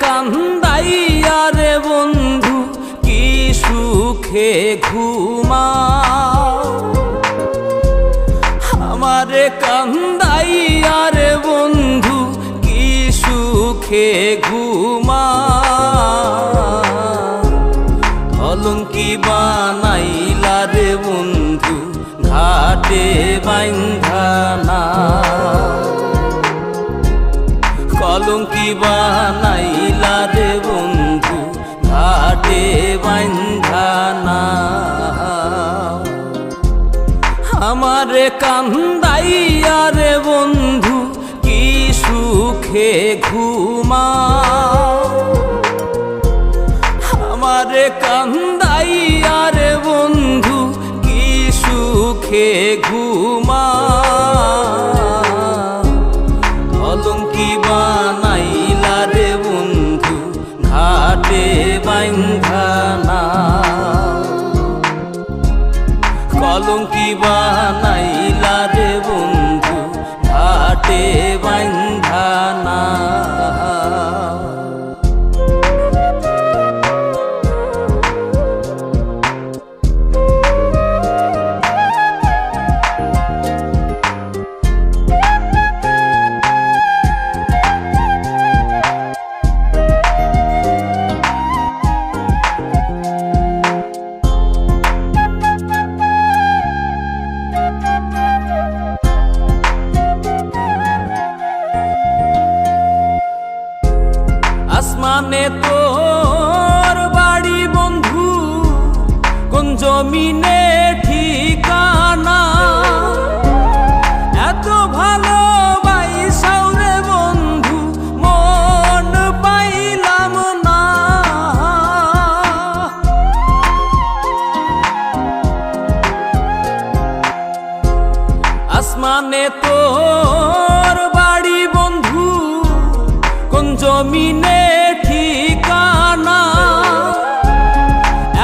কান্দাইয়া রে বন্ধু কি সুখে ঘুমাও, আমারে কান্দাইয়া রে বন্ধু কি সুখে ঘুমাও। কলঙ্কি বানাইলা রে বন্ধু ঘাটে বাইন্ধা নাও, কলঙ্কি বানাইলা রে বন্ধু ঘাটে বাইন্ধা নাও। আমারে কান্দাইয়া রে বন্ধু কি সুখে ঘুমাও, আমারে কান্দাইয়া রে বন্ধু কি সুখে ঘুমাও। কলঙ্কি বানাইলা রে বন্ধু ঘাটে বাইন্ধা নাও, কলঙ্কি বানাইলা রে বন্ধু ঘাটে বাইন্ধা নাও। আসমানে তোর বাড়ি বন্ধু, কোন জমিনে ঠিকানা, এত ভালোবাসাও রে বন্ধু মন পাইলাম না। আসমানে তোর বাড়ি বন্ধু, কোন জমিনে ঠিকানা,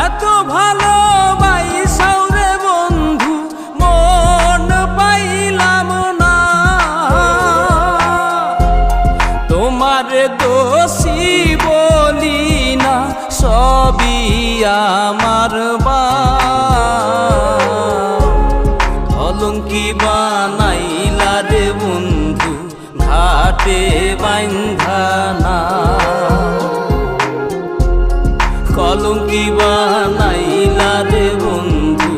এত ভালোবাসাও রে বন্ধু মন পাইলাম না। তোমার দোষী বলি না, সবই আমার কলঙ্কি বানাইলা রে বন্ধু ঘাটে বাইন্ধা নাও, কলঙ্কি বানাইলা রে বন্ধু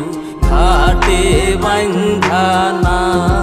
ঘাটে বাইন্ধা নাও।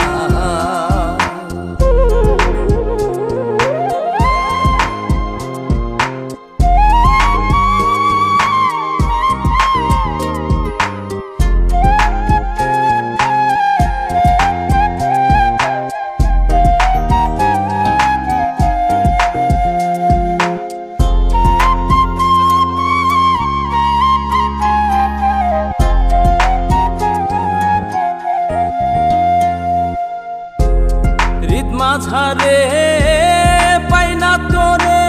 মাঝারে পাই না তোরে,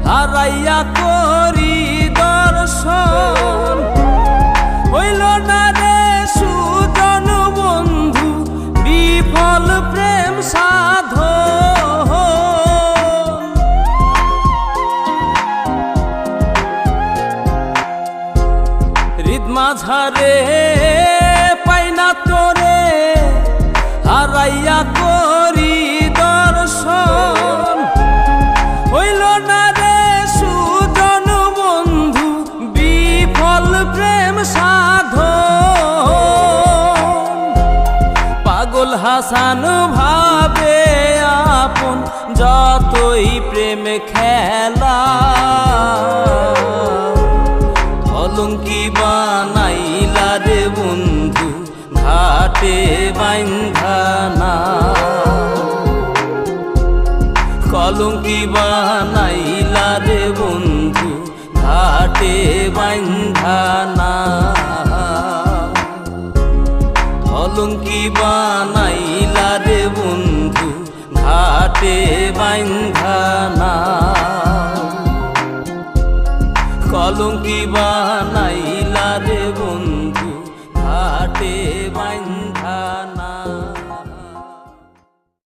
হারাইয়া করি দর্শন, হইল না রে সুজন বন্ধু বিফল প্রেম সাধন। হৃদ মাঝারে পাই না তোরে, হারাইয়া করি দর্শন, হইল না রে সুজন বন্ধু বিফল প্রেম সাধন। পাগল হাসান ভাবে আপন যতই প্রেম খেলা, কলঙ্কি বানাইলা রে বন্ধু ঘাটে বাইন্ধা নাও, কলঙ্কি বানাইলা রে বন্ধু ঘাটে বাইন্ধা নাও, কলঙ্কি বানাইলা রে বন্ধু ঘাটে বাইন্ধা নাও, কলঙ্কি বানাইলা রে বন্ধু ঘাটে বাইন্ধা।